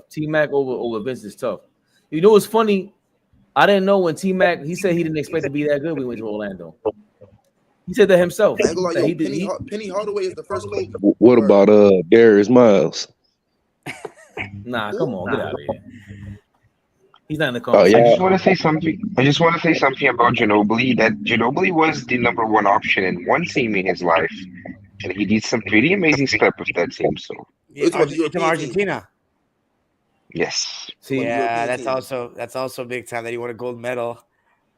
T-Mac over Vince is tough. You know what's funny? I didn't know when T-Mac, he said he didn't expect to be that good when he went to Orlando. He said that himself. I ain't gonna lie, That yo, he did. Penny Hardaway is the first Kobe. What about Darius Miles? Nah, come on, get out of here. He's not in the Oh conversation. yeah. I just want to say something about Ginobili. That Ginobili was the number one option in one team in his life, and he did some pretty amazing stuff with that team. So It's about the From European team. Argentina. yes, See, Yeah, European that's also big time that he won a gold medal.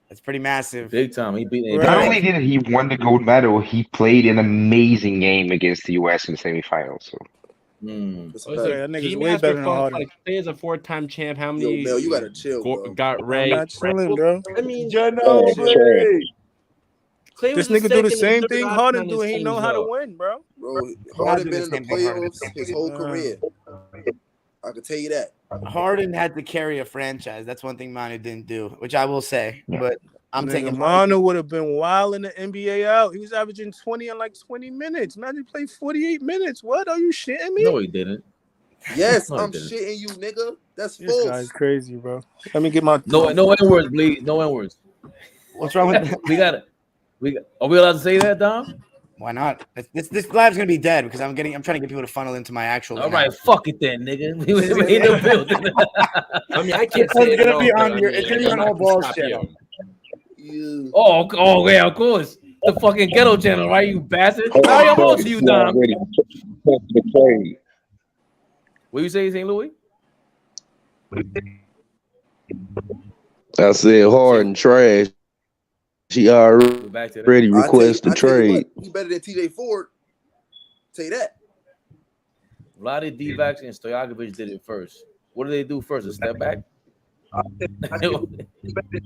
That's pretty massive. big time. He beat. not only did he won the gold medal, he played an amazing game against the U.S. in the semifinals. So It's a Was fact. it that nigga's Key way Master better than fought, Harden. like say as a 4-time champ? How many? Yo, Mel, you gotta chill, bro. Got Ray. I'm not chilling, bro. I mean, Ginobili. Clay This was nigga do the second same and third thing option Harden on do. his He know teams, how to though. win, bro. Bro, Not Harden doing been in the the same thing Harden playoffs his whole career. I can tell you that. Harden had to carry a franchise. That's one thing Manu didn't do, which I will say. But I'm taking Harden. Manu would have been wild in the NBA out. He was averaging 20 in like 20 minutes. Imagine he played 48 minutes. What? Are you shitting me? No, he didn't. Yes, No, he I'm didn't. shitting you, nigga. That's This false. guy's crazy, bro. Let me get my No N-words, please. No N-words. What's wrong with that? Are we allowed to say that, Dom? Why not? This live's gonna be dead because I'm trying to get people to funnel into my actual. All right, fuck it then, nigga. We in the building. I mean, I can't say It's gonna be on your. It's gonna be on all balls Stop channel. you. You. Oh yeah, of course. The fucking ghetto channel, right? You bastard. Sorry, I'm on to you, Dom. The trade. What you say, St. Louis? I said Harden trash. She already We're back to that. requested I tell you trade. what, he better than TJ Ford. Tell you that. Vlade Divac and Stojakovic did it first. What did they do first? A step back?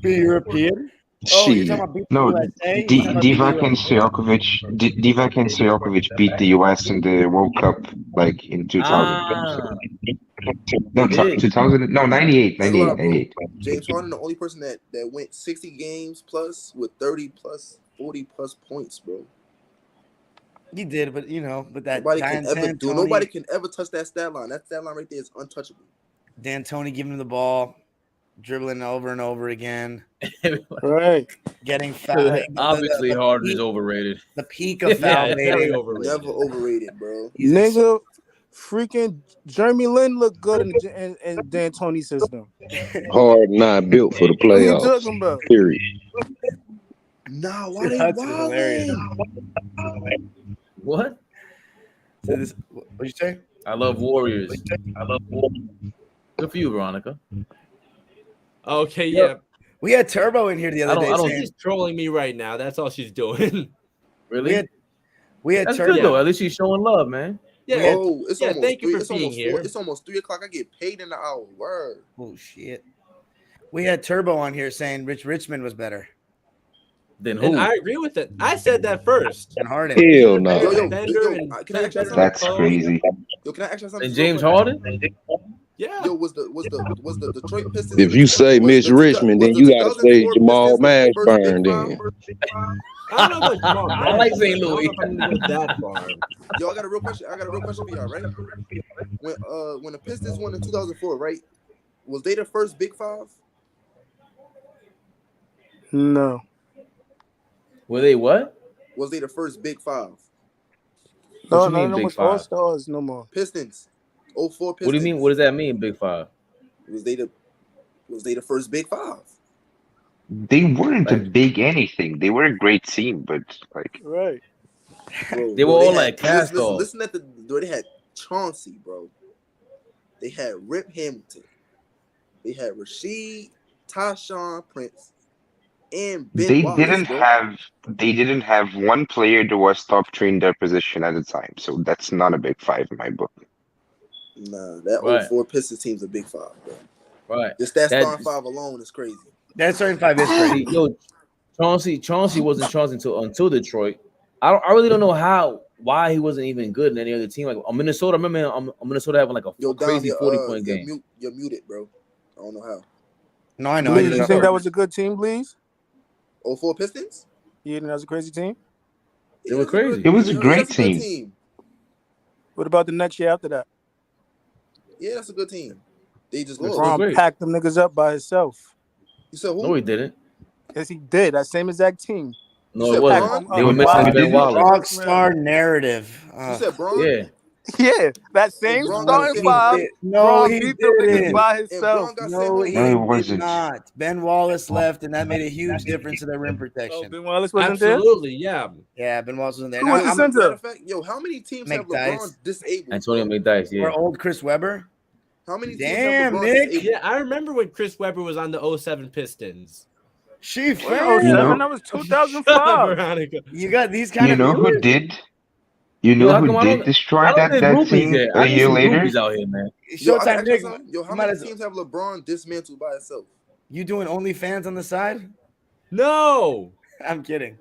Be European. Oh, you're She talking about beat the No, USA? You're talking about beat the Divac and Stojakovic beat the U.S. in the World Cup like in 2000. No, They did. 2000. No, 98. Ain't gonna lie, bro. 98. James Harden, the only person that went 60 games plus with 30 plus 40 plus points, bro. He did, but that Nobody can ever Dan do. Tony, Nobody can ever touch that stat line. That stat line right there is untouchable. Dan Tony giving him the ball, dribbling over and over again, right. getting foul. Obviously, Harden is overrated. The peak of foul Very baiting. overrated. Never overrated, bro. Nigga, freaking Jeremy Lin looked good in Dan Tony's system. Harden not built for the What are you playoffs. talking about? Period. Nah, why they That's hilarious. wildin'? What? What'd you say? I love Warriors. Good for you, Veronica. Okay, yeah. We had Turbo in here the other day. saying- She's trolling me right now. That's all she's doing. Really? we had That's Turbo. good though. At least she's showing love, man. Yeah. Oh, it's Yeah, almost thank you 3, for it's being almost here. 4, it's almost 3 o'clock. I get paid in the hour. Word. Oh shit. We had Turbo on here saying Rich Richmond was better Then And who? I agree with it. I said that first. than Harden. Hell no. Yo, Defender and can I ask you something? That's crazy. Yo, can I ask you something? And James Harden? Yeah. Yo, was the Detroit Pistons? If you say was Mitch the- Richmond, was then the you gotta say 2004 Jamal Pistons the first Mashburn big then. five? I don't know about Jamal. I like Mashburn. St. I don't Louis. know if I'm gonna go that far. Yo, I got a real question for y'all, right? When the Pistons won in 2004, right? Was they the first Big Five? No. Were they what? Was they the first Big Five? No, you mean no Big more Five? All Stars no more. Pistons. 04 Pistons. What do you mean? What does that mean, Big Five? Was they the first Big Five? They weren't a big anything. They were a great team, but like Right. Bro, They were all like cast off. Listen at they had Chauncey, bro. They had Rip Hamilton. They had Rasheed, Tyshawn Prince, and Ben they Wallace, didn't have one player that was top 3 in their position at the time. So that's not a big 5 in my book. Nah, that Right. 04 Pistons team's a Big Five, bro. Right. Just that That- starting 5 alone is crazy. That starting five is crazy. See, yo, Chauncey wasn't Chauncey until Detroit. I really don't know why he wasn't even good in any other team. Like Minnesota, I remember Minnesota having like a Yo, Dom, crazy 40-point you're game. You're muted, bro. I don't know how. No, I know. I Bleez, didn't you know. think that was a good team, Bleez? 04 Pistons? You think that was a crazy team? They were crazy. It was a great that's a good team. What about the next year after that? Yeah, that's a good team. They just They're lost. still LeBron great. packed them niggas up by himself. You said who? No, he didn't. Yes, he did. That same exact team. No, You it said wasn't. Bron? They were missing Why? Ben Wallace. Rock star narrative. You said Bron? Yeah. Yeah, that same Bron got starting six five. points. No, Bron he beat them niggas didn't. by And himself. Bron got No, he seven. No, he did wasn't. not. Ben Wallace left, and that made a huge difference to their rim Oh, protection. Ben Wallace wasn't there. Absolutely, yeah. Yeah, Ben Wallace wasn't there. Who No, was the I'm center? Matter of fact, yo, how many teams have McDyess. LeBron disabled? Antonio bro? McDyess, yeah. or old Chris Webber. How many teams Damn, have LeBron Nick. disabled? Yeah, I remember when Chris Webber was on the 07 Pistons. She Oh, fan. 07, that was 2005. Veronica. You got these kind You of know who viewers? did? You Yo, know how who come I did don't- destroy I don't that think that groupies team there. a I need year some later? groupies out here, man. Yo, I Showtime ask you Nick. something. Yo, how you might many as- teams have LeBron dismantled by itself? You doing OnlyFans on the side? No. I'm kidding.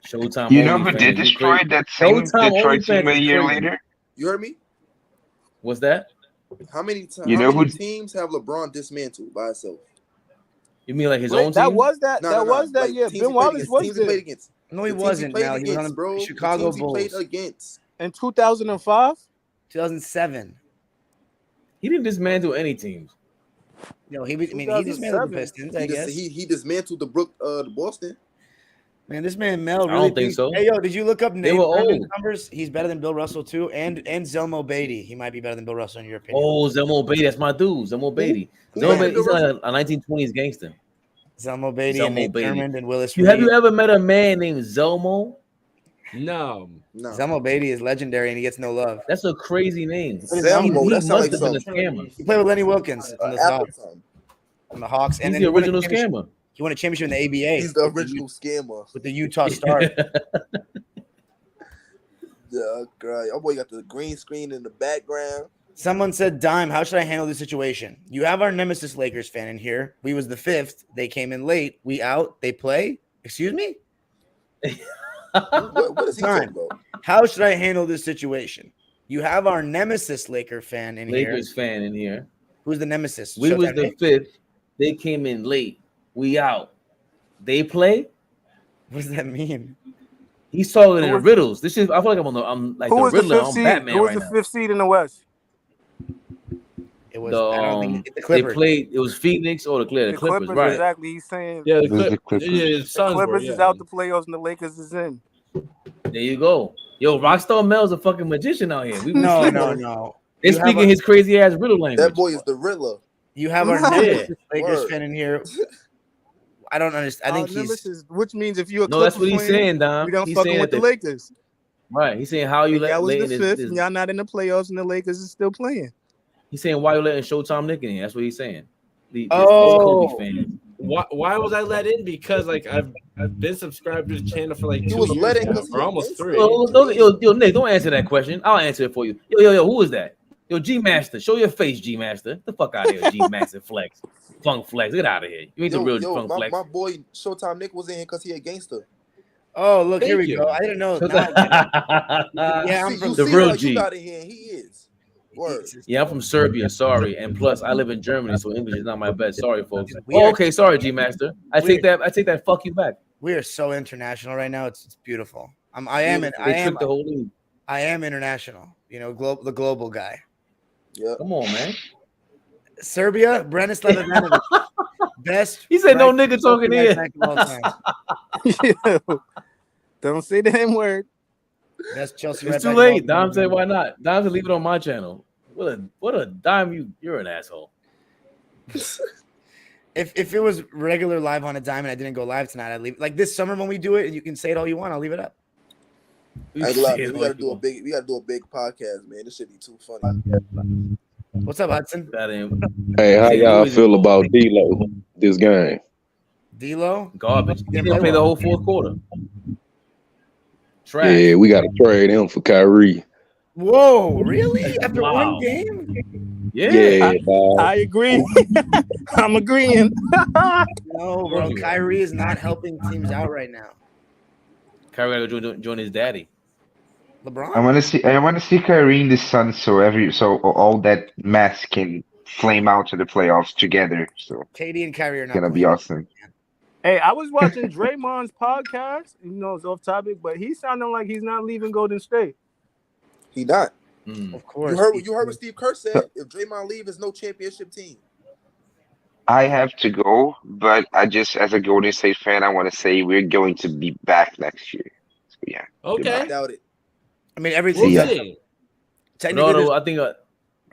Showtime. You know only who fans, did you destroy crazy. that same Showtime Detroit OnlyFans team a is year crazy. later? You heard me? What's that? How many You know how many who- teams have LeBron dismantled by itself? You mean like his Wait, own that team? was that. No, that no, no. was that Like, year. teams Ben he played Wallace against, was teams he played there against. No, he The teams wasn't. played Now he was on against, bro. the The Chicago teams he Bulls. played against. in 2005. 2007. He didn't dismantle any teams. No, he was. I mean, he dismantled the 2007. Pistons. I He, guess. he dismantled the Boston. Man, this man Mel I really don't think thinks- so. Hey, yo, did you look up They Nate were Thurman's old. numbers? He's better than Bill Russell too, and Zelmo Beatty. He might be better than Bill Russell in your opinion. Oh, Zelmo Beatty, that's my dude. Zelmo Beatty. Who Zelmo had Beatty, he's Bill like Russell? a 1920s gangster. Zelmo Beatty and Zelmo Nate Beatty. Thurmond and Willis Have you Reed. ever met a man named Zelmo? No. No. Zelmo Beatty is legendary and he gets no love. That's a crazy name. Zelmo, He that sounds must like have been a some scammer. He played with Lenny Wilkins on the Apple Hawks. something. On the Hawks, and He's then the he won a original championship- scammer. He won a championship in the ABA. He's the original scammer. with the Utah Stars. Yeah, girl. Your boy got the green screen in the background. Someone said, "Dime, how should I handle this situation? You have our nemesis Lakers fan in here. We was the 5th. They came in late. We out. They play. Excuse me. What is he Time. talking about? How should I handle this situation? You have our nemesis Laker fan in Lakers here. fan in here. Who's the nemesis? We was Showtime the Nick? 5th. They came in late. We out. They play. What does that mean? He's talking in Who was- riddles. This is. I feel like I'm like Who the was the Riddler. fifth I'm seed? Batman Who was right the now. fifth seed in the West? It was. The, I don't think the they Clippers. played. It was Phoenix or the Clippers, right? Exactly. He's saying Yeah, It was the Clippers. Yeah, the the Suns were, Clippers yeah. is out the playoffs and the Lakers is in. There you go. Yo, Rockstar Mel's a fucking magician out here. We No, sleeping no, on him. no. They're You have speaking a- his crazy ass riddle language. That boy is the Riddler. You have our Yeah. nemesis Lakers Word. fan in here. I don't understand. I think Our he's. nemesis, which means if you're a No, that's Clipper what he's fan, saying, Dom. we don't He's fucking saying with that the Lakers. right. He's saying how you And let y'all was the letting fifth, this. and y'all not in the playoffs, and the Lakers is still playing. He's saying why you letting Showtime Nick in here. That's what he's saying. These Oh. Kobe fans. Why was I let in? Because like I've been subscribed to the channel for like 2 was years let in now, 'cause he or almost against 3. Yo, Nick, don't answer that question. I'll answer it for you. Yo, who is that? Yo, G Master, show your face, G Master. Get the fuck out of here, G Master Flex. Funk Flex. Get out of here. You ain't the real Funk Flex. my boy Showtime Nick was in here because he a gangster. Oh, look, here Thank we you. go. I didn't know. Now I get it. Yeah, I'm You from the see real how G. You got in here, and he is. Word. Yeah, I'm from Serbia. Sorry, and plus I live in Germany, so English is not my best. Sorry, folks. We are- Oh, okay, sorry, G Master. I take that. Fuck you back. We are so international right now. It's beautiful. I am They tricked the whole league. I am international. You know, the global guy. Yeah. Come on, man. Serbia, Branislav Ivanovic, best. He said no right- nigga talking right here. back of all time. Yo, don't say the N word. Best Chelsea. It's right too back of all late. Dom time. said, "Why not?" Dom said, "Leave it on my channel." What a dime! You're an asshole. If it was regular live on a dime and I didn't go live tonight, I'd leave. Like this summer when we do it, and you can say it all you want, I'll leave it up. I ain't gonna lie, man. We gotta do a big podcast, man. This should be too funny. What's up, Hudson? That ain't Hey, how Yeah, y'all who is feel it? about D-Lo this game? D'Lo. garbage. He didn't play the whole fourth quarter. Trash. Yeah, we got to trade him for Kyrie. Whoa, really? After Wow. one game? Yeah, dog. I agree. I'm agreeing. No, bro. Kyrie is not helping teams out right now. Kyrie got to join his daddy. LeBron. I want to see Kyrie in the Suns so all that mess can flame out to the playoffs together. So KD and Kyrie are it's not gonna be playing. awesome. Hey, I was watching Draymond's podcast. You know, it's off topic, but he sounded like he's not leaving Golden State. He not. Mm. Of course. You heard what Steve Kerr said. If Draymond leave, it's no championship team. I have to go, but I just, as a Golden State fan, I want to say we're going to be back next year. So yeah. Okay. I doubt it. I mean, everything. We'll ya. see. Technically, No, there's- I think.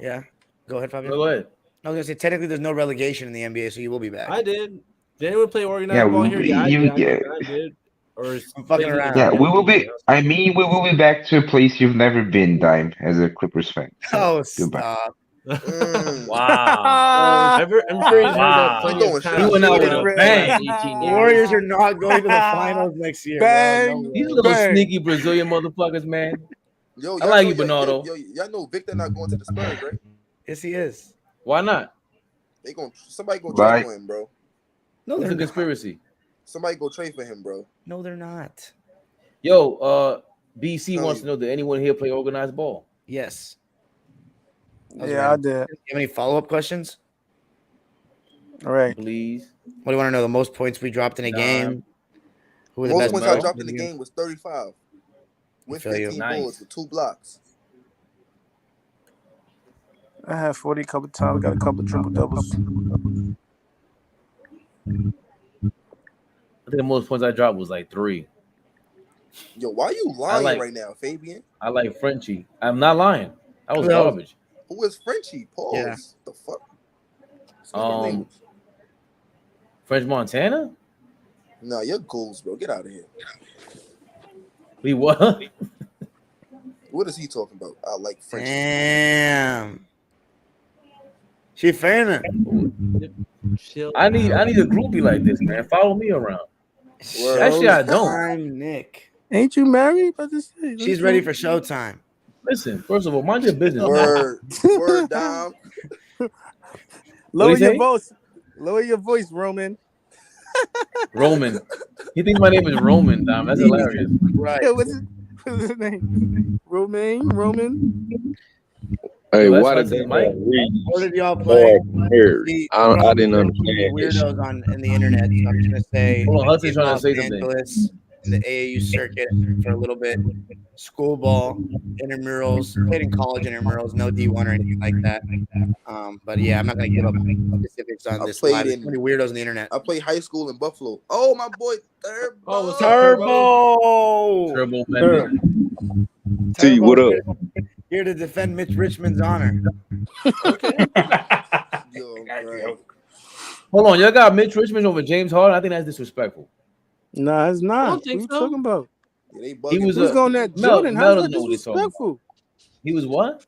yeah. Go ahead, Fabio. Go ahead. I was gonna say technically there's no relegation in the NBA, so you will be back. I did. Did anyone play organized Yeah, ball here? Yeah, I did. yeah. I did. Or I'm fucking around. Yeah, we will be. I mean, we will be back to a place you've never been, Dime, as a Clippers fan. So, Oh, goodbye. stop. Mm. Wow. I'm sure he's heard that Wow. plenty He of going times. He went out with a over the bang. last 18 The years. Warriors are not going to the finals next year. Bang. Bro. These No way. little Bang. sneaky Brazilian motherfuckers, man. Yo, I like know- you, Bernardo. Y'all know Victor not going to the Spurs, right? Yes, he is. Why not? Somebody gonna Bye. trade for him, bro. No, It's they're a not. conspiracy. Somebody go trade for him, bro. No, they're not. Yo, BC No, wants to know, did anyone here play organized ball? Yes. That was Yeah, I random. did. You have any follow-up questions? All right. Please. What do you want to know? The most points we dropped in a Nah. game? Who were the Most best points bro. I dropped in the game was 35. With feel you. 15 Nice. boards with 2 blocks. I had 40 a couple times. Got a couple of triple doubles. I think the most points I dropped was like 3. Yo, why you lying like- right now, Fabian? I like Frenchie. I'm not lying. I was Who else? garbage. Who is Frenchie? Pause. Yeah. The fuck? Say my name. French Montana? Nah, you're goals, bro. Get out of here. We what? What is he talking about? I like Frenchie. Damn. She fanning. Chill I need out. a groupie like this, man. Follow me around. Actually, I don't. Showtime, Nick. Ain't you married? About to say. She's ready for showtime. Listen, first of all, mind your business. man. Word. Word down. Lower What'd he your say? voice. Lower your voice, Roman. Roman. You think my name is Roman, Dom? That's hilarious. Right. Yeah, what's his name? Roman. Hey, Well, why that's did why I they said read What did y'all play? here? See, I didn't understand this. Weirdos on in the internet. So I'm just gonna say. Hold on, Hudson's trying to Los say something. Angeles, in the AAU circuit for a little bit. School ball, intramurals, played in college intramurals, no D1 or anything like that. But yeah, I'm not gonna give up specifics on I this played live. There's in- too many weirdos on the internet. I played high school in Buffalo. Oh, my boy, Turbo. Oh, what's up, Turbo. Turbo Mendez. T, what up? Here to defend Mitch Richmond's honor. Yo, right. Hold on, y'all got Mitch Richmond over James Harden. I think that's disrespectful. Nah, it's not. I don't What think you so. talking about? Yeah, they He bugging. was Who's a going at Mel- Jordan? Mel How's that doesn't know what he's talking about. disrespectful? He was what?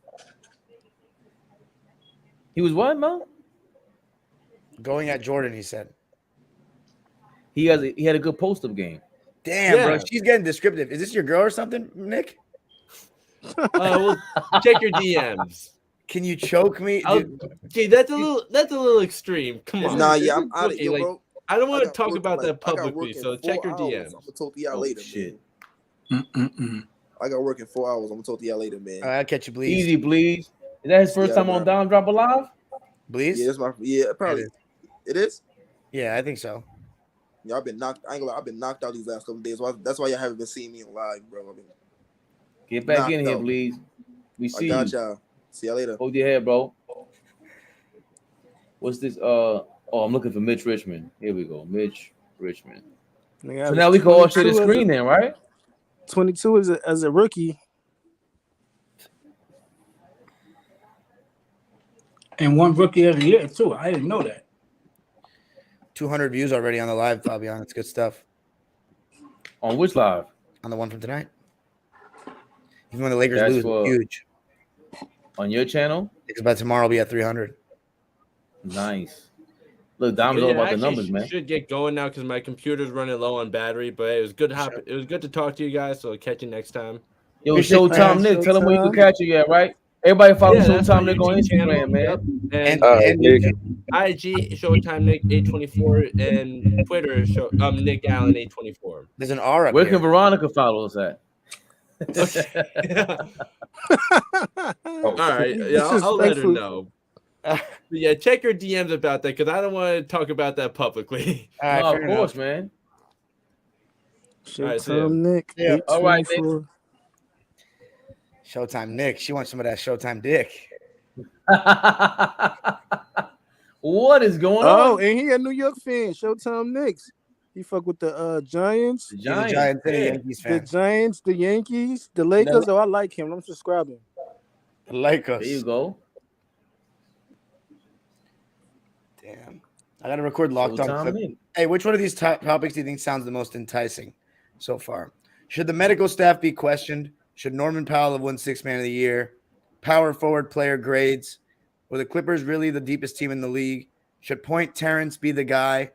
He was what, Mel? Going at Jordan, he said. He had a good post-up game. Damn, bro, Yeah. she's getting descriptive. Is this your girl or something, Nick? Well, check your DMs. Can you choke me? I'll- Dude, Okay, that's a little extreme. Come on. Nah, yeah, I'm out of Okay, here, like, bro. I don't want to got talk work- about like, that I got publicly, work in so 4 check your hours. DMs. I'm gonna talk to y'all Oh, later, shit. man. I got work in 4 hours. I'm gonna talk to y'all later, man. all right, I'll catch you, please. Easy, please. Is that his first Yeah, time on bro. Down Drop Alive? Please? Yeah, that's my probably. It is. It is. Yeah, I think so. Yeah, I've been knocked. I ain't gonna lie, I've been knocked out these last couple days. That's why y'all haven't been seeing me live, bro. Get back Knocked in here, out. please. We I see got you. y'all. See y'all later. Hold your head, bro. What's this? Oh, I'm looking for Mitch Richmond. Here we go. Mitch Richmond. Nigga, I So was now we can all share the 22 as a- screen then, right? 22 as a rookie. And one rookie every year too. I didn't know that. 200 views already on the live, Fabian. It's good stuff. On which live? On the one from tonight. Even when the Lakers That's lose, for- it's huge. On your channel? Because by tomorrow we'll be at 300. Nice. Look, Dom's all Yeah, about the actually numbers, man. Should get going now because my computer's running low on battery. But it was good. It was good to talk to you guys. So catch you next time. Yo, Appreciate Showtime it, Nick, tell them where you can Showtime. catch you at, right? Everybody follow Yeah, that's Showtime my Nick on YouTube channel. Instagram, man. Yep. And And Nick. IG Showtime Nick 824 and Twitter Nick Allen 824. there's an R up Where here. can Veronica follow us at? All right, yeah, I'll let her Disrespectful. know. But yeah, check your DMs about that because I don't want to talk about that publicly. All right, No, fair of course, enough. man. Alright, see ya. Showtime Nick. Yeah, all right, Nick. 824. Showtime Nick. She wants some of that Showtime dick. What is going Oh, on? and he a New York fan. Showtime Knicks. He fuck with the Giants, The He's a Giants. Giants and a Yeah. Yankees the fan. Giants, the Yankees, the Lakers. Oh, I like him. I'm subscribing. Like us. There you go. Damn. I gotta record Locked On Showtime Clip. Nick. Hey, which one of these topics do you think sounds the most enticing so far? Should the medical staff be questioned? Should Norman Powell have won Sixth Man of the Year? Power forward player grades? Were the Clippers really the deepest team in the league? Should Point Terrence be the guy?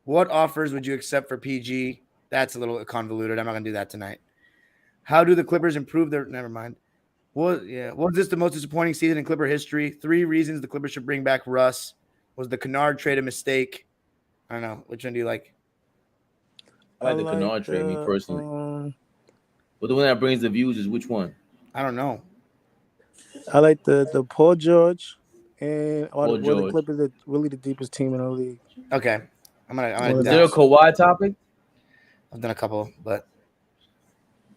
What offers would you accept for PG? That's a little convoluted. I'm not gonna do that tonight. How do the Clippers improve their? Never mind. Was this the most disappointing season in Clipper history? 3 reasons the Clippers should bring back Russ. Was the Kennard trade a mistake? I don't know. Which one do you like? I like the Kennard trade, me personally. But the one that brings the views is which one? I don't know. I like the Paul George and Paul the George. Clippers are really the deepest team in the league. Okay. I'm gonna Is there a Kawhi topic? I've done a couple, but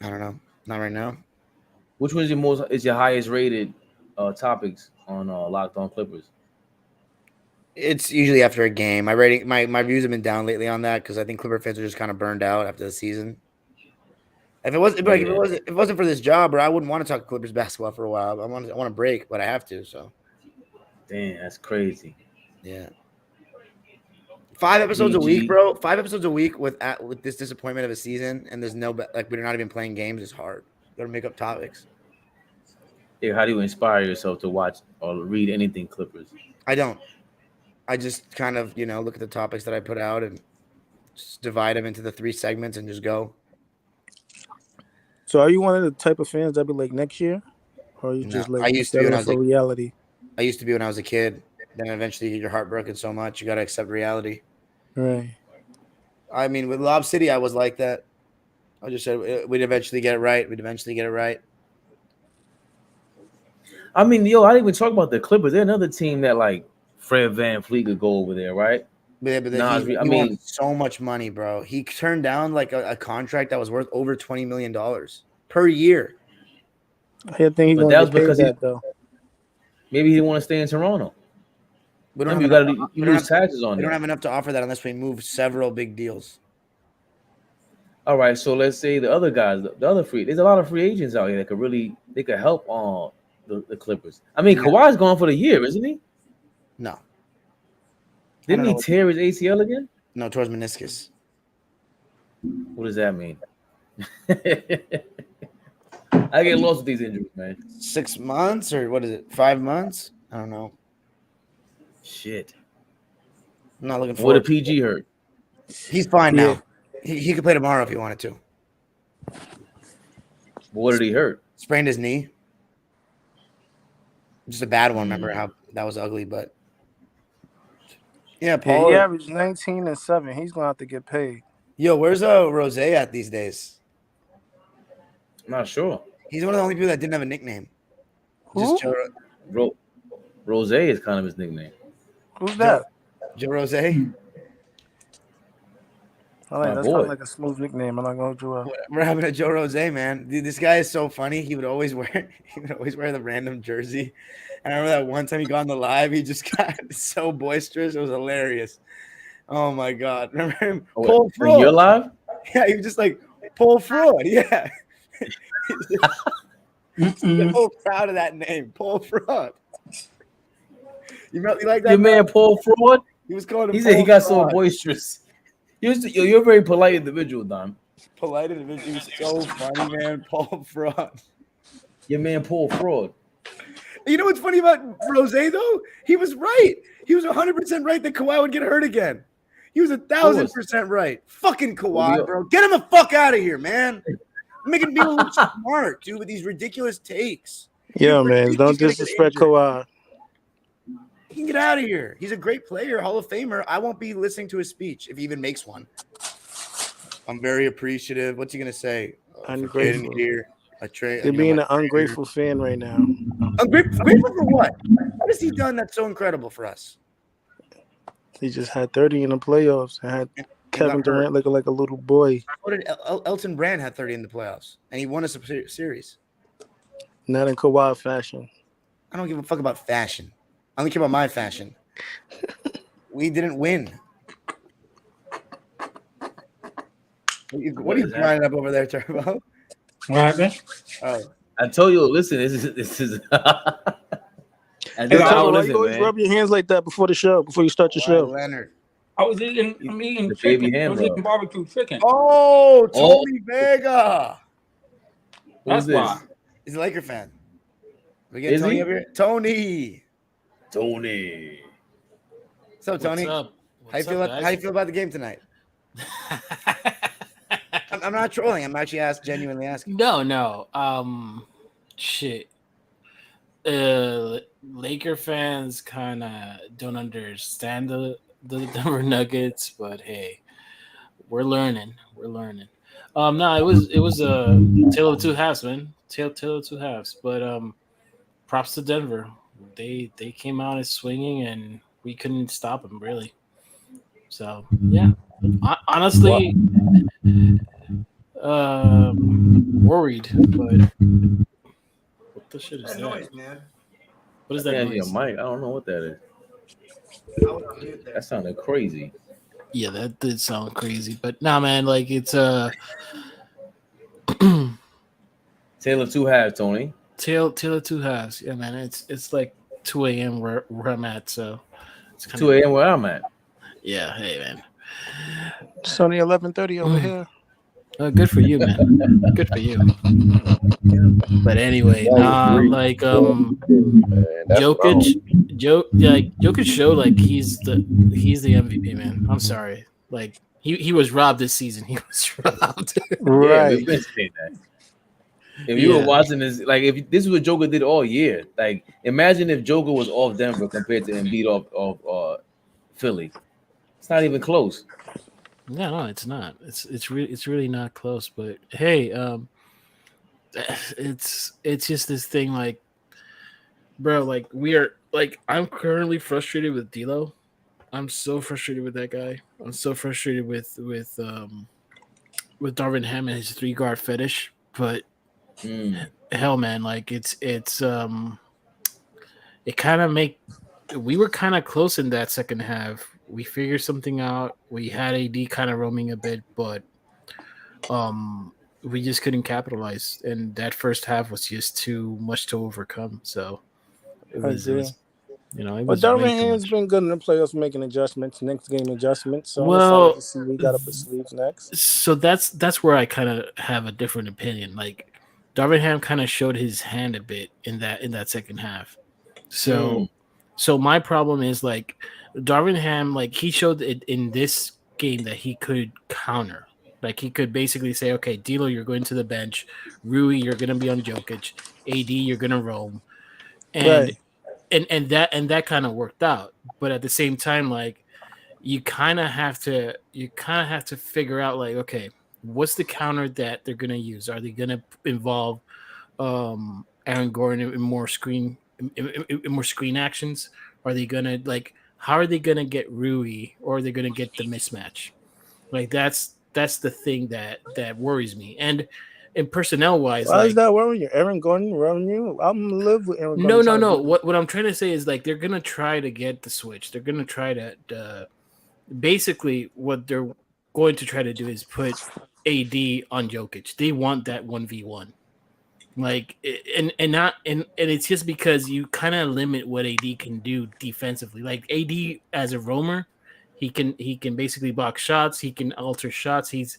I don't know. Not right now. Which one is your highest rated topics on Locked On Clippers? It's usually after a game. My views have been down lately on that because I think Clipper fans are just kind of burned out after the season. If it wasn't for this job, bro, I wouldn't want to talk Clippers basketball for a while. I want to break, but I have to. So, Damn, that's crazy. yeah. 5 episodes a week, bro. 5 episodes a week with this disappointment of a season, and there's we're not even playing games is hard. You gotta make up topics. Yeah, how do you inspire yourself to watch or read anything Clippers? I don't. I just kind of, look at the topics that I put out and just divide them into the 3 segments and just go. So, are you one of the type of fans that be like next year, or are you No, just I like used to be when I was for reality? I used to be when I was a kid. Then eventually you get your heart broken so much, you got to accept reality. Right. I mean, with Lob City, I was like that. I just said we'd eventually get it right. I mean, I didn't even talk about the Clippers. They're another team that like Fred VanVleet could go over there, right? But Nas, he I mean, won so much money, bro. He turned down like a contract that was worth over $20 million per year. I think he's But going that to was get paid because that though. maybe he didn't want to stay in Toronto. We don't You have got to lose taxes on we don't that. have enough to offer that unless we move several big deals. All right, so let's say the other guys, the other there's a lot of free agents out here that could help on the Clippers. I mean, Kawhi's gone for the year, isn't he? No. Didn't he tear his ACL again? No, towards meniscus. What does that mean? I get lost with these injuries, man. 6 months or what is it? 5 months? I don't know. Shit. I'm not looking What forward. did PG hurt? He's fine now. He could play tomorrow if he wanted to. What did he hurt? Sprained his knee. Just a bad one. Remember how that was ugly, but yeah, Paul. He averaged 19 and 7. He's gonna have to get paid. Yo, where's Rose at these days? I'm not sure. He's one of the only people that didn't have a nickname. Who? Just Rose is kind of his nickname. Who's that? Joe Rose. That boy. sounds like a smooth nickname. I'm not gonna do it. We're having a Joe Rose, man. Dude, this guy is so funny. He would always wear the random jersey. And I remember that one time he got on the live, he just got so boisterous. It was hilarious. Oh my god. Remember him? Paul Fraud. You're live? Yeah, he was just like Paul Fraud. Yeah. He's so proud of that name, Paul Fraud. You like that? Your man Paul Fraud? He was calling him. He said he got so boisterous. You're a very polite individual, Don. Polite individual. He was so funny, man. Paul Fraud. Your man Paul Fraud. You know what's funny about Rose, though? He was right. He was 100% right that Kawhi would get hurt again. He was 1,000% right. Fucking Kawhi, bro. Get him the fuck out of here, man. Making people look smart, dude, with these ridiculous takes. Yeah, man. Don't disrespect Kawhi. He can get out of here. He's a great player, Hall of Famer. I won't be listening to his speech if he even makes one. I'm very appreciative. What's he gonna say? Ungrateful. Here. They're being an ungrateful fan right now. Ungrateful for what? What has he done that's so incredible for us? He just had 30 in the playoffs and had Kevin Durant looking like a little boy. What did Elton Brand had 30 in the playoffs, and he won a series. Not in Kawhi fashion. I don't give a fuck about fashion. I don't care about my fashion. We didn't win. What are you grinding up over there, Turbo? What happened? Oh, I told you, listen, this is. I Hey, just Turbo, told why listen, you always man. rub your hands like that before the show, before you start your Kawhi show? Leonard. I'm eating The baby chicken. I ham was eating rub. barbecue chicken. Oh, Tony Vega. That's Who's this? why. He's a Laker fan. We get Is Tony he? over here. Tony. Tony. What's up, Tony? What's up? How you feel about the game tonight? I'm not trolling. I'm actually genuinely asking. No. Shit. Laker fans kind of don't understand the Denver Nuggets, but hey, we're learning. No, it was a tale of two halves, man. Tale of two halves. But props to Denver. They came out as swinging, and we couldn't stop them really. So yeah, honestly, worried. But what the shit is that? Man. What is that Yeah, noise? Mike. I don't know what that is. That sounded crazy. Yeah, that did sound crazy, but nah, man, like it's Tale of two halves, Tony. tail of two halves. Yeah, man, it's like 2 a.m. where I'm at, so it's kind 2 a.m. where I'm at. Yeah, hey man, It's only 11:30 over here. good for you, man. Good for you. But anyway, like Man, that's wrong. Jokic showed like he's the MVP, man. I'm sorry, like he was robbed this season. He was robbed. Yeah, Right. we've been saying that. If you were watching this, like if this is what Joker did all year, like imagine if Joker was off Denver compared to Embiid off Philly. It's not even close. No, it's not. It's really not close. But hey, it's just this thing, like, bro, like I'm currently frustrated with D'Lo. I'm so frustrated with that guy. I'm so frustrated with Darvin Ham and his 3-guard fetish. But hell, man, like it kind of we were kind of close in that second half. We figured something out. We had AD kind of roaming a bit, but we just couldn't capitalize. And that first half was just too much to overcome. So it was But Darvin Ham's been good in the playoffs, making adjustments, next game adjustments. So well, to see what he got up his sleeves next. So that's where I kind of have a different opinion. Like Darvin Ham kind of showed his hand a bit in that second half. So my problem is like Darvin Ham, like he showed it in this game that he could counter. Like he could basically say, okay, D'Lo, you're going to the bench. Rui, you're going to be on Jokic. AD, you're going to roam. And and that kind of worked out. But at the same time, like you kind of have to figure out like, okay, what's the counter that they're going to use? Are they going to involve Aaron Gordon in more screen actions? Are they going to how are they going to get Rui, or are they going to get the mismatch? Like that's the thing that worries me. And personnel wise, why is that worrying you? Aaron Gordon worrying you? I'm live with Aaron Gordon. No. What I'm trying to say is like they're gonna try to get the switch. They're gonna try to basically what they're going to try to do is put AD on Jokic. They want that 1v1. Like and it's just because you kind of limit what AD can do defensively. Like AD as a roamer, he can basically block shots. He can alter shots. He's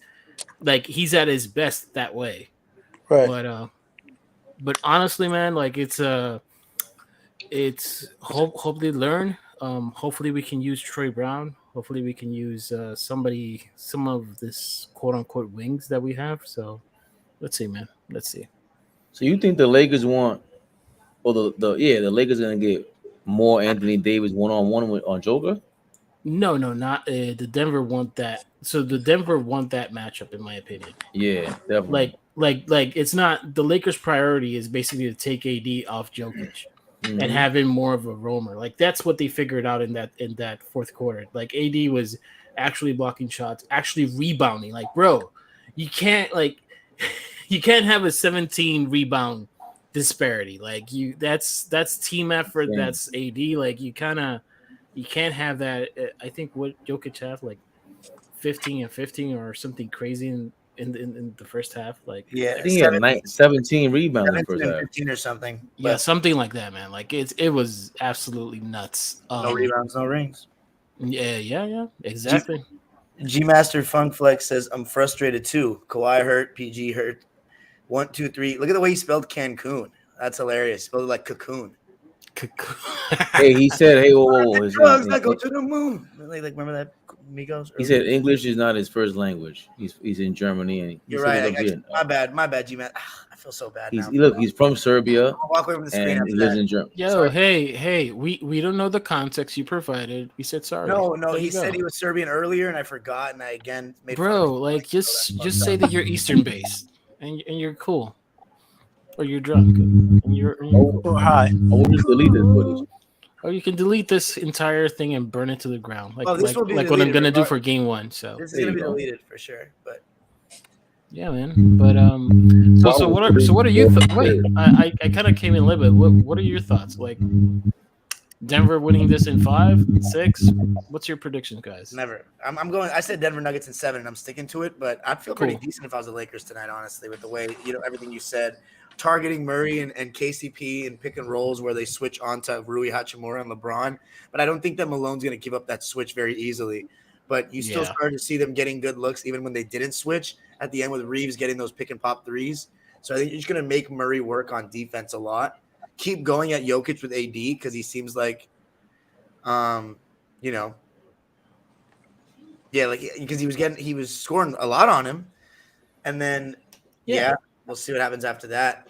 at his best that way. Right. But honestly, man, like it's hopefully learn. Hopefully we can use Troy Brown. Hopefully we can use some of this quote unquote wings that we have. So let's see, man. Let's see. So you think the Lakers want, or the Lakers gonna get more Anthony Davis one-on-one on Joker? No, not the Denver want that. So the Denver want that matchup, in my opinion. Yeah, definitely. Like it's not the Lakers' priority is basically to take AD off Jokic and have him more of a roamer. Like that's what they figured out in that fourth quarter. Like AD was actually blocking shots, actually rebounding. Like, bro, you can't have a 17 rebound disparity. Like that's team effort. Yeah. That's AD. Like you kind of You can't have that. I think what Jokic have like 15 and 15 or something crazy in the first half. Like Yeah, I think he had 17 rebounds in the 17 first and half. 15 or something. yeah, But something like that, man. Like it was absolutely nuts. no rebounds, no rings. Yeah, exactly. G Master Funk Flex says, I'm frustrated too. Kawhi hurt, PG hurt. 1, 2, 3. Look at the way he spelled Cancun. That's hilarious. Spelled it like cocoon. Hey, he said, "Hey, whoa. Drugs that go to the moon. Like remember that Migos? He said English is not his first language. He's in Germany, and You're right. My bad, G Man. I feel so bad now. He's from Serbia. I'll walk away from the screen and he lives in Germany. Yo, sorry. hey, we don't know the context you provided. We said sorry. No, he said he was Serbian earlier, and I forgot, and I again made bro, like just say that you're Eastern based, and you're cool, or you're drunk, and you're high. I will just delete this footage. Or you can delete this entire thing and burn it to the ground, like what I'm gonna do for game 1. So this is gonna be deleted for sure. But yeah, man. But so what are you? Wait, I kind of came in late, but what are your thoughts? Like Denver winning this in 5, 6? What's your predictions, guys? Never. I'm going. I said Denver Nuggets in 7, and I'm sticking to it. But I'd feel pretty decent if I was the Lakers tonight, honestly, with the way everything you said. Targeting Murray and KCP and pick and rolls where they switch onto Rui Hachimura and LeBron. But I don't think that Malone's going to give up that switch very easily. But you still started to see them getting good looks even when they didn't switch at the end with Reeves getting those pick and pop threes. So I think you're just going to make Murray work on defense a lot. Keep going at Jokic with AD because he seems like, because he was scoring a lot on him. And then, we'll see what happens after that.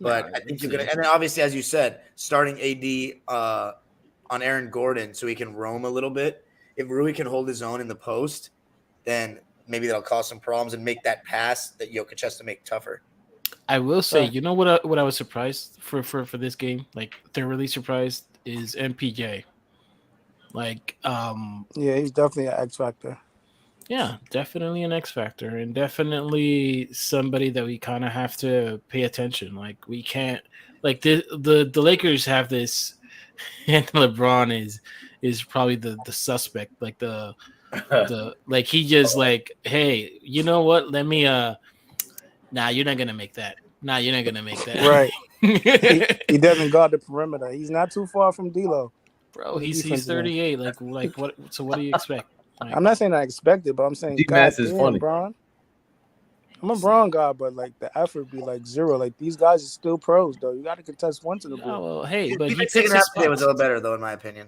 But I think you're going to – and then obviously, as you said, starting AD on Aaron Gordon so he can roam a little bit. If Rui can hold his own in the post, then maybe that'll cause some problems and make that pass that Jokic has to make tougher. I will say, you know what I was surprised for this game? Like, thoroughly surprised is MPJ. Like he's definitely an X factor. Yeah, definitely an X factor, and definitely somebody that we kind of have to pay attention. Like we can't, like the Lakers have this, and LeBron is probably the suspect. Like the like he just like, hey, you know what? Let me nah, you're not gonna make that. Nah, you're not gonna make that. Right. he doesn't guard the perimeter. He's not too far from D'Lo. Bro, he's 38. Like what? So what do you expect? I'm not saying I expect it, but I'm saying D-Mass is funny. Bron. I'm a Bron guy, but like the effort be like zero. Like these guys are still pros, though. You got to contest one to the ball. Well, hey, but he picks his spots. It was a little better, though, in my opinion.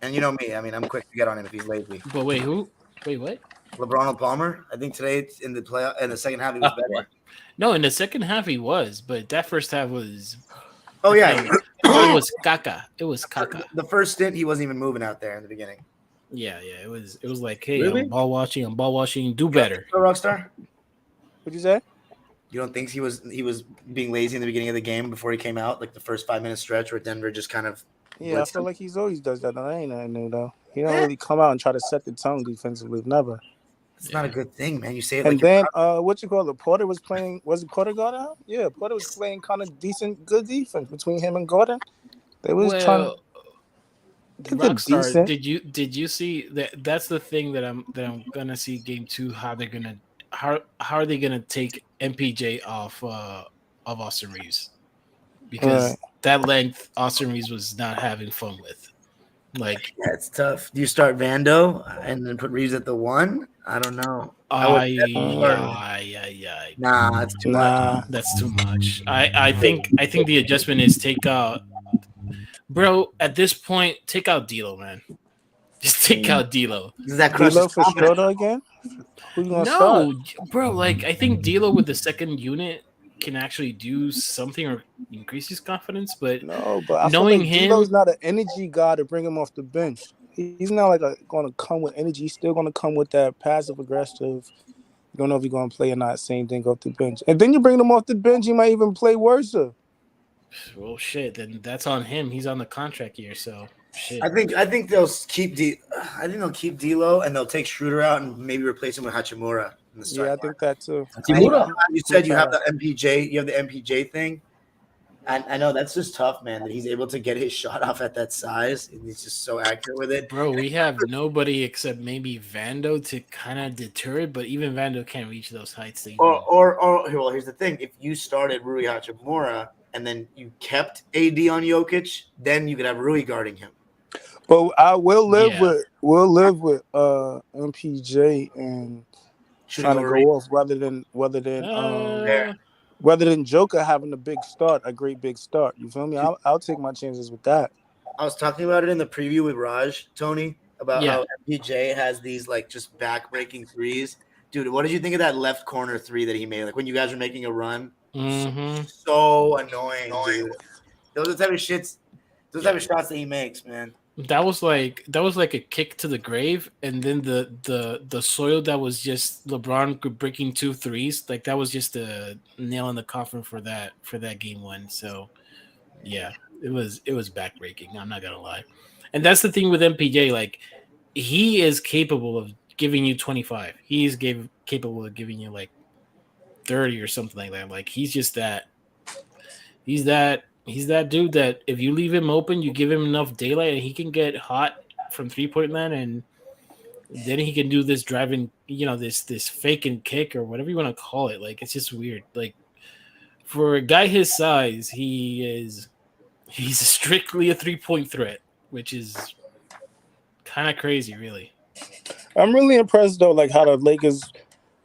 And you know me. I mean, I'm quick to get on him if he's lazy. But wait, who? Wait, what? LeBron Palmer. I think today in the second half he was better. No, in the second half he was, but that first half was. Oh yeah, it was caca. It was caca. The first stint he wasn't even moving out there in the beginning. Yeah, it was like, hey, really? I'm ball watching, do better. Rockstar. What'd you say? You don't think he was being lazy in the beginning of the game before he came out, like the first 5-minute stretch where Denver just kind of. Yeah, I feel like he's always does that. That ain't nothing new though. He don't really come out and try to set the tone defensively. Never. It's not a good thing, man. You say it. And then what you call it? Porter was playing. Was it Porter got out? Yeah, Porter was playing kind of good defense between him and Gordon. They was trying to. Rockstar, did you see that? That's the thing that I'm gonna see game 2. How are they gonna take MPJ off Austin Reeves? Because that length Austin Reeves was not having fun with. Like, yeah, it's tough. Do you start Vando and then put Reeves at the 1? I don't know. Nah, that's too much. That's too much. I think the adjustment is take out. Bro, at this point, take out D'Lo, man. Just take out D'Lo. Is that D'Lo for Schroeder again? No, start? Bro. Like I think D'Lo with the second unit can actually do something or increase his confidence. But no, but I knowing feel like him, D'Lo's not an energy guy to bring him off the bench. He's not like going to come with energy. He's still going to come with that passive aggressive. You don't know if he's going to play or not. Same thing off the bench, and then you bring him off the bench, he might even play worse. Well, shit. Then that's on him. He's on the contract year, so shit. I think they'll keep D'Lo and they'll take Schroeder out and maybe replace him with Hachimura in the start. Yeah, I think that too. You said you have the MPJ. You have the MPJ thing. I know that's just tough, man. That he's able to get his shot off at that size, and he's just so accurate with it. Bro, we have nobody except maybe Vando to kind of deter it, but even Vando can't reach those heights. That Well, here's the thing: if you started Rui Hachimura and then you kept AD on Jokic, then you could have Rui guarding him. But I will live with MPJ and trying to go off rather than Joker having a big start, a great big start. You feel me? I'll take my chances with that. I was talking about it in the preview with Raj, Tony, about how MPJ has these like just back-breaking threes. Dude, what did you think of that left corner three that he made? Like when you guys were making a run? So annoying, dude. Those are the type of shits, those type of shots that he makes, man. That was like a kick to the grave, and then the soil that was just LeBron breaking 2 threes, like that was just a nail in the coffin for that game one. So yeah, it was backbreaking. I'm not gonna lie, and that's the thing with MPJ. Like he is capable of giving you 25. He's capable of giving you like 30 or something like that. Like he's just that. He's that dude that if you leave him open, you give him enough daylight, and he can get hot from 3-point land, and then he can do this driving, this fake and kick or whatever you want to call it. Like it's just weird. Like for a guy his size, he's strictly a 3-point threat, which is kind of crazy, really. I'm really impressed though, like how the Lakers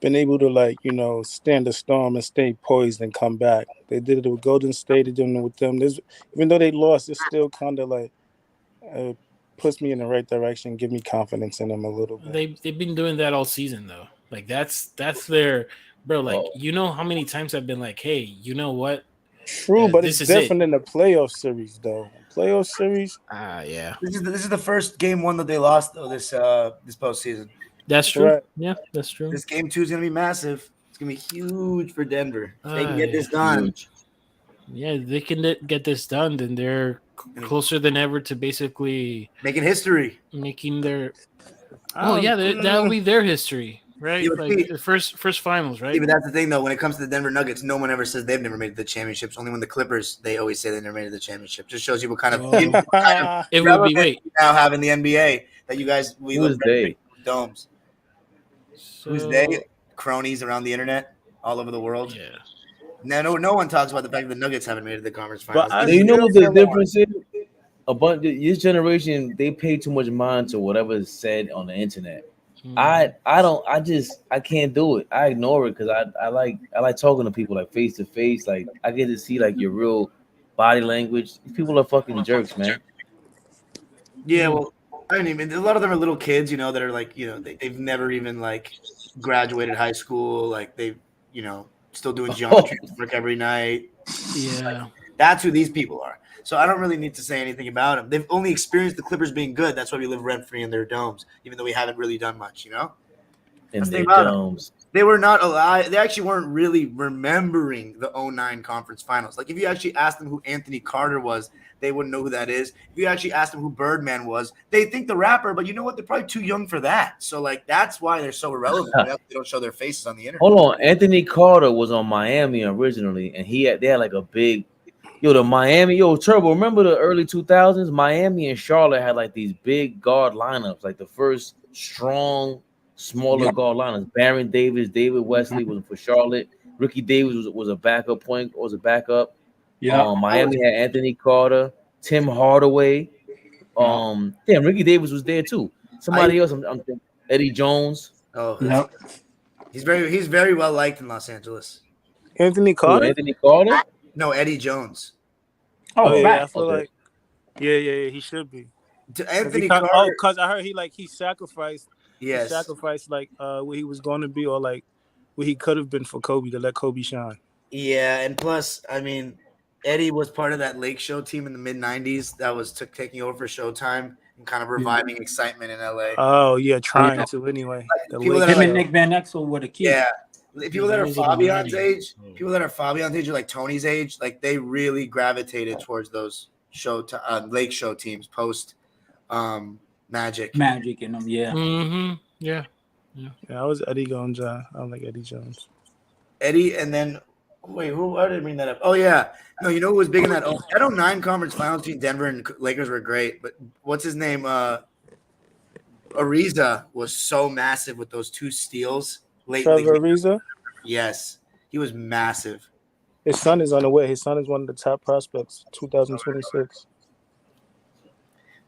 been able to stand the storm and stay poised and come back. They did it with Golden State. They did it with them. Even though they lost, it's still kind of like puts me in the right direction, give me confidence in them a little bit. They've been doing that all season though. Like that's their bro. Like how many times I've been like, hey, you know what? True, but it's different in the playoff series though. Playoff series. Yeah. This is the first game one that they lost though this postseason. That's true. Right. Yeah, that's true. This game 2 is gonna be massive. It's gonna be huge for Denver. They can get this done. Huge. Yeah, they can get this done, then they're closer than ever to basically making history. Making their that'll be their history, right? Like the first finals, right? Yeah, but that's the thing though. When it comes to the Denver Nuggets, no one ever says they've never made it to the championships. Only when the Clippers, they always say they never made it to the championship. Just shows you what kind of it would be now have in the NBA that you guys Who's they? Domes. So, Who's they? Cronies around the internet, all over the world. Yeah. No one talks about the fact that the Nuggets haven't made it to the conference finals. But you know what the difference is? This generation, they pay too much mind to whatever is said on the internet. I can't do it. I ignore it because I like talking to people like face to face. Like I get to see like your real body language. These people are fucking jerks, man. Yeah, well, I mean, a lot of them are little kids, that are like, they've never even like graduated high school. Like they, still doing geometry work every night. Yeah, that's who these people are. So I don't really need to say anything about them. They've only experienced the Clippers being good. That's why we live rent free in their domes, even though we haven't really done much. In their domes. They were not alive. They actually weren't really remembering the 2009 conference finals. Like if you actually asked them who Anthony Carter was, they wouldn't know who that is. If you actually asked them who Birdman was, they think the rapper, but you know what? They're probably too young for that. So like that's why they're so irrelevant. They don't show their faces on the internet. Hold on, Anthony Carter was on Miami originally, and they had like a big the Miami Turbo. Remember the early 2000s? Miami and Charlotte had like these big guard lineups, like the first strong, smaller guard lineups. Baron Davis, David Wesley was for Charlotte. Ricky Davis was a backup point, was a backup. Yeah, Miami had Anthony Carter, Tim Hardaway. Ricky Davis was there too. Somebody else, I'm thinking Eddie Jones. Oh, no. He's very well liked in Los Angeles. Anthony Carter. Anthony Carter. No, Eddie Jones. Oh yeah, I feel like he should be. Anthony Carter. Oh, because I heard he sacrificed. Yes, he sacrificed like what he was going to be or like what he could have been for Kobe to let Kobe shine. Yeah, and plus, I mean, Eddie was part of that Lake Show team in the mid '90s that was taking over for Showtime and kind of reviving excitement in LA. Oh yeah, trying to anyway. Him and Nick Van Exel were the key. Yeah. People that are Fabian's age, or like Tony's age, like they really gravitated towards those Lake Show teams post Magic in them, yeah. Mm-hmm. Yeah. I was Eddie Jones. I like Eddie Jones. Eddie, and then Wait, why did I bring that up? Oh yeah, no, you know who was big in that? That 09 conference finals between Denver and Lakers were great, but what's his name? Ariza was so massive with those 2 steals late. Trevor Ariza. Yes, he was massive. His son is on the way. His son is one of the top prospects, 2026.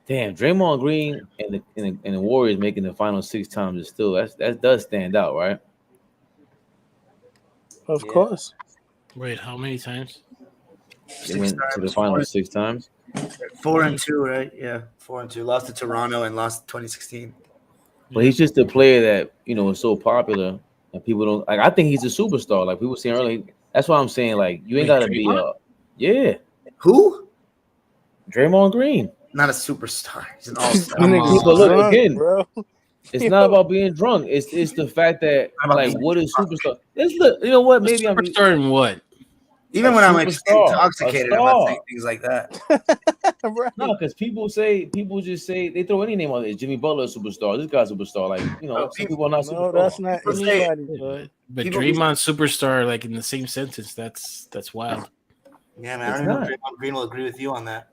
Damn, Draymond Green and the Warriors making the final 6 times is still that does stand out, right? Of course. Wait, how many times? They went to the final 6 times. 4-2, right? Yeah, 4-2. Lost to Toronto and lost 2016. But he's just a player that is so popular and people don't like. I think he's a superstar. Like people saying earlier, that's why I'm saying like you ain't gotta be yeah. Who? Draymond Green. Not a superstar. He's an all-star. But look again, bro. It's not about being drunk. It's the fact that like what is superstar? It's the you know what? Maybe I'm superstar in what? Even when I'm intoxicated, I'm not saying things like that. Right. No, because people just say they throw any name on it. Jimmy Butler superstar. This guy's superstar. Like some people are not superstar. No, that's not anybody. But Draymond superstar, like in the same sentence, that's wild. Yeah, man. I don't know if Draymond Green will agree with you on that.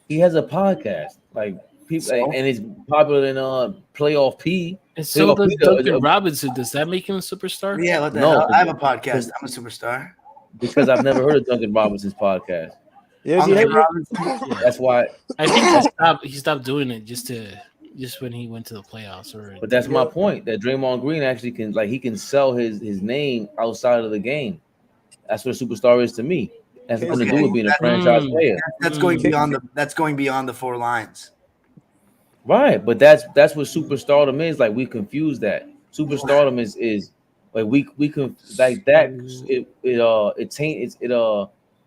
He has a podcast, like people, and it's popular in Playoff P. And so does Duncan Robinson. Does that make him a superstar? Yeah, what the hell? I have a podcast. I'm a superstar. Because I've never heard of Duncan Robinson's podcast. Yeah, that's why I think he stopped doing it just when he went to the playoffs. But that's my point. That Draymond Green actually can sell his name outside of the game. That's what a superstar is to me. That's nothing to do with being a franchise player. That's going beyond the 4 lines. Right, but that's what superstardom is. Like we confuse that. Superstardom is like we can like that. It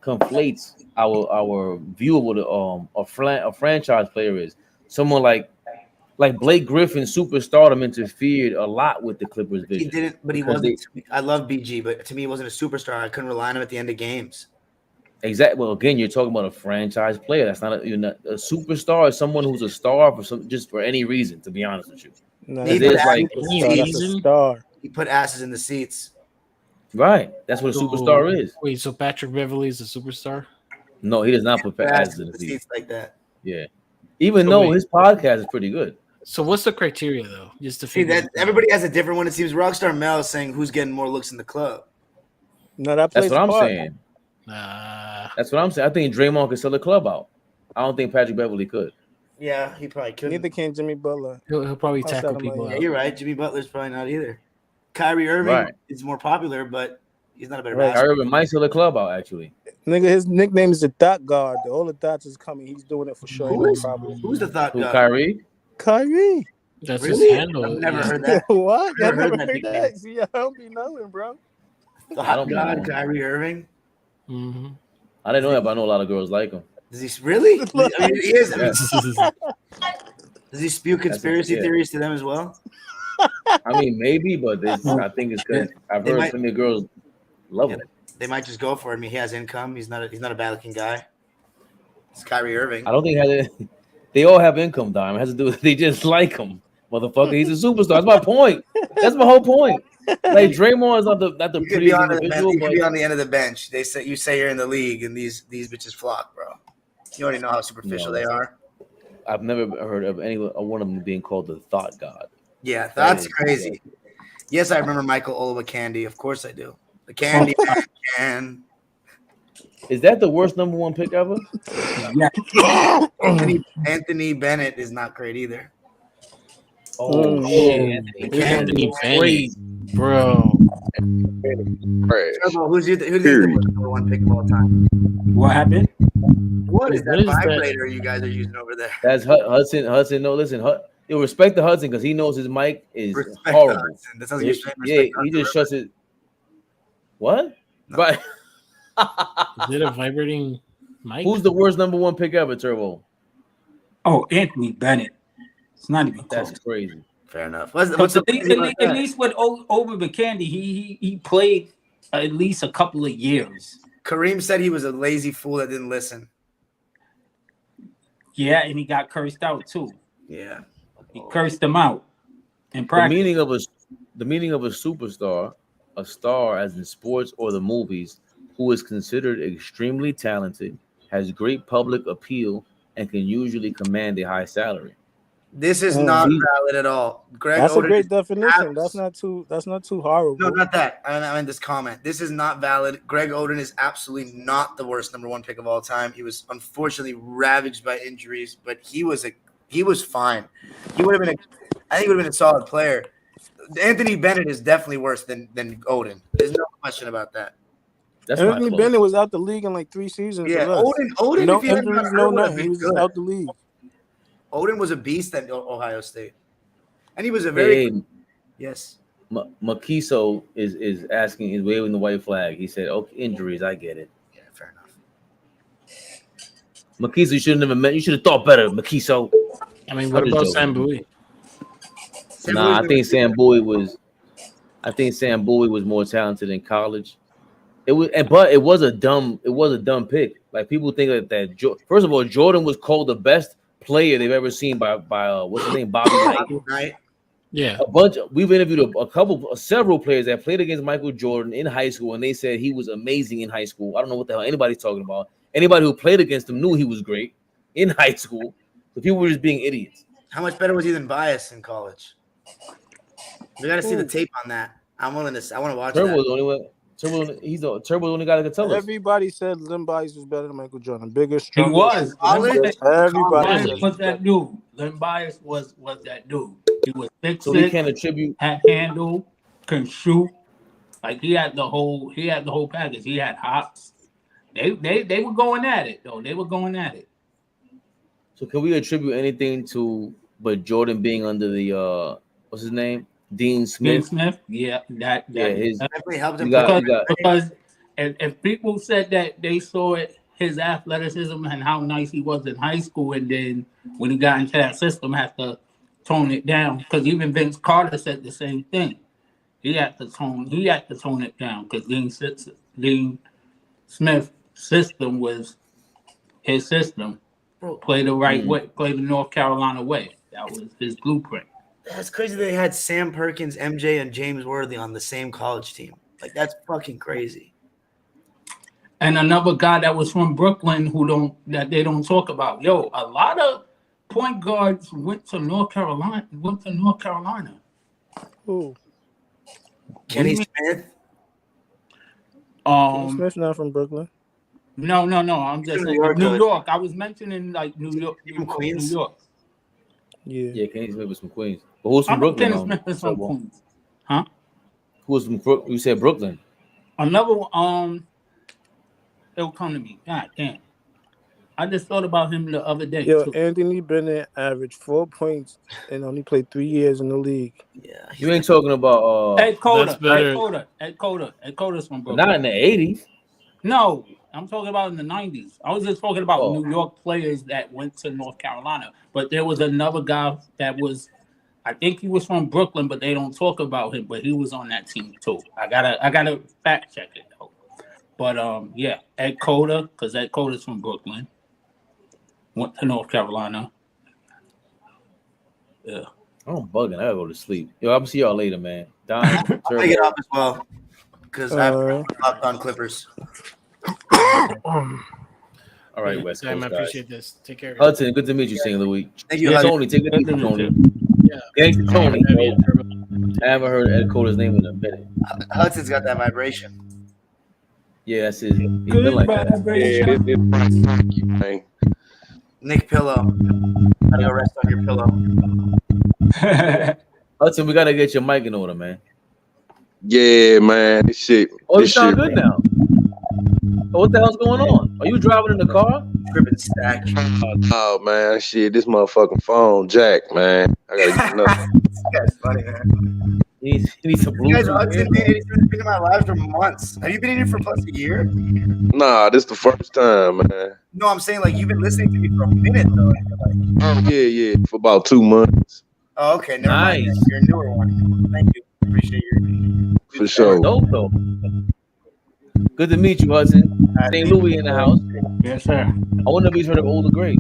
conflates our view of what a franchise player is. Someone like Blake Griffin, superstardom interfered a lot with the Clippers' vision. He didn't, but he wasn't. I love BG, but to me, he wasn't a superstar. I couldn't rely on him at the end of games. Exactly. Well, again, you're talking about a franchise player. That's not a superstar. Is someone who's a star just for any reason. To be honest with you, that's a star. He put asses in the seats. Right. That's what a superstar is. Wait, so Patrick Beverly is a superstar? No, he does not put asses in the seats like that. Yeah. Even though his podcast is pretty good. So what's the criteria though? Just to see that everybody has a different one. It seems Rockstar Mel is saying who's getting more looks in the club. No, that's what I'm saying. That's what I'm saying. I think Draymond could sell the club out. I don't think Patrick Beverly could. Yeah, he probably could. Neither can Jimmy Butler. He'll probably tackle people. Yeah, you're right. Jimmy Butler's probably not either. Kyrie Irving is more popular, but he's not a better basketball. Kyrie Irving might sell the club out, actually. Nigga, his nickname is the Thought Guard. All the thoughts is coming. He's doing it for sure. Who's the Thought Guard? Kyrie? Kyrie. That's really? his handle. I've never heard that. What? I've never heard that. See, I don't be knowing, bro. The Hot God, Kyrie Irving. Mm-hmm. I didn't know that, but I know a lot of girls like him. Does he really? I mean, he is. Does he spew conspiracy theories to them as well? I mean, maybe, but I think it's good. I've heard plenty of girls love him. They might just go for him. He has income. He's not a bad-looking guy. It's Kyrie Irving. I don't think they all have income, Dime. It has to do with they just like him. Motherfucker, he's a superstar. That's my point. That's my whole point. Like Draymond is not the prettiest individual. You could be on the end of the bench. You say you're in the league, and these bitches flock, bro. You already know how superficial they are. I've never heard of one of them being called the Thought God. Yeah, that's crazy. Yes, I remember Michael Olowokandi. Of course I do. The candy can. Is that the worst number 1 pick ever? Yeah. Anthony Bennett is not great either. Oh, shit. Anthony Bennett, bro. Who's the number 1 pick of all time? What happened? What is that vibrator you guys are using over there? That's Hudson. Hudson, no, listen. You respect the Hudson because he knows his mic is horrible. That sounds like he just shuts it. What? No. Right. Is it a vibrating mic? Who's the worst number 1 pick ever, Turbo? Oh, Anthony Bennett. It's not even close. That's crazy. Fair enough. At least with Obi McCandy, he played at least a couple of years. Kareem said he was a lazy fool that didn't listen. Yeah, and he got cursed out too. Yeah. He cursed him out in practice. The meaning of a superstar a star as in sports or the movies who is considered extremely talented, has great public appeal, and can usually command a high salary. This is not valid at all. Greg That's Oden a great definition. That's not too horrible. No, not that. I mean this comment. This is not valid. Greg Oden is absolutely not the worst number 1 pick of all time. He was unfortunately ravaged by injuries, but he was fine. He would have been I think he would have been a solid player. Anthony Bennett is definitely worse than Oden. There's no question about that. Anthony Bennett was out the league in like 3 seasons. Yeah, Oden. No if he had injuries, not no hurt, nothing. He was just out the league. Oden was a beast at Ohio State, and he was a very yes. Makiso is asking, is waving the white flag. He said, "Okay, injuries, I get it." Yeah, fair enough. Makiso, you should have never met. You should have thought better, Makiso. I mean, what about Sam Bowie? Nah, I think Sam Bowie was more talented in college. But it was a dumb pick. Like people think that first of all, Jordan was called the best player they've ever seen by what's his name, Bobby Knight. Yeah, we've interviewed several players that played against Michael Jordan in high school, and they said he was amazing in high school. I don't know what the hell anybody's talking about. Anybody who played against him knew he was great in high school. So people were just being idiots. How much better was he than Bias in college? We got to see the tape on that. I want to watch Turbo that. Turbo only got to tell us. Everybody said Len Bias was better than Michael Jordan. Biggest, He was. Everybody was that dude. Len Bias was that dude. He was fixed. So he can attribute. Had handle, can shoot. Like he had the whole package. He had hops. They were going at it though. They were going at it. So can we attribute anything to but Jordan being under the what's his name? Dean Smith. Dean Smith, yeah, that definitely helped him because if people said that they saw his athleticism and how nice he was in high school, and then when he got into that system, had to tone it down. Because even Vince Carter said the same thing. He had to tone it down because Dean Smith's system was his system. Play the right way, play the North Carolina way. That was his blueprint. That's crazy that they had Sam Perkins, MJ, and James Worthy on the same college team. Like, that's fucking crazy. And another guy that was from Brooklyn that they don't talk about. Yo, a lot of point guards went to North Carolina. Who? Kenny Smith? Kenny Smith's not from Brooklyn. No. I'm just saying New York. I was mentioning like New York. Queens? New York. Yeah, Kenny Smith was from Queens. But who's from Brooklyn? Kenny Smith is from Queens. Huh? Who was from Brooklyn? You said Brooklyn. Another one, it'll come to me. God damn. I just thought about him the other day. Yo, too. Anthony Bennett averaged 4 points and only played 3 years in the league. Yeah. You ain't talking about Ed Coda's from Brooklyn. Not in the 80s. No, I'm talking about in the 90s. I was just talking about New York players that went to North Carolina. But there was another guy that was, I think he was from Brooklyn, but they don't talk about him. But he was on that team too. I gotta fact check it though. But yeah, Ed Coda, because Ed Coda's from Brooklyn, went to North Carolina. Yeah. I'm bugging. I gotta go to sleep. Yo, I'll see y'all later, man. Don, I'm gonna get off as well because I'm locked on Clippers. All right, West Coast, I appreciate this. Take care. Hudson, good to meet you, St. Louis. Thank you, Tony. Take it easy, Tony. Yeah. Thanks to Tony. I haven't heard Ed Coda's name in a minute. Hudson's got that vibration. Yeah, that's it. He's been like that. Yeah, this man. Nick Pillow. How do you rest on your pillow? Hudson, we gotta get your mic in order, man. Yeah, man. This shit. Oh, you this sound shit, good now. Oh, what the hell's going on? Are you driving in the car? Cribbin' stack. Oh man, shit. This motherfucking phone jack, man. I gotta get another. This guy's funny, man. He needs some You guys, Bluetooth. Hudson, man, he's been in my life for months. Have you been in here for plus a year? Nah, this the first time, man. No, I'm saying like you've been listening to me for a minute though. Oh yeah, for about 2 months. Oh, okay, never mind. Nice. You're a newer one. Thank you. Appreciate you. For sure. Dope, though. Good to meet you, Hudson. St. Louis in the house. Yes, sir. I wonder if he's heard of Older Great.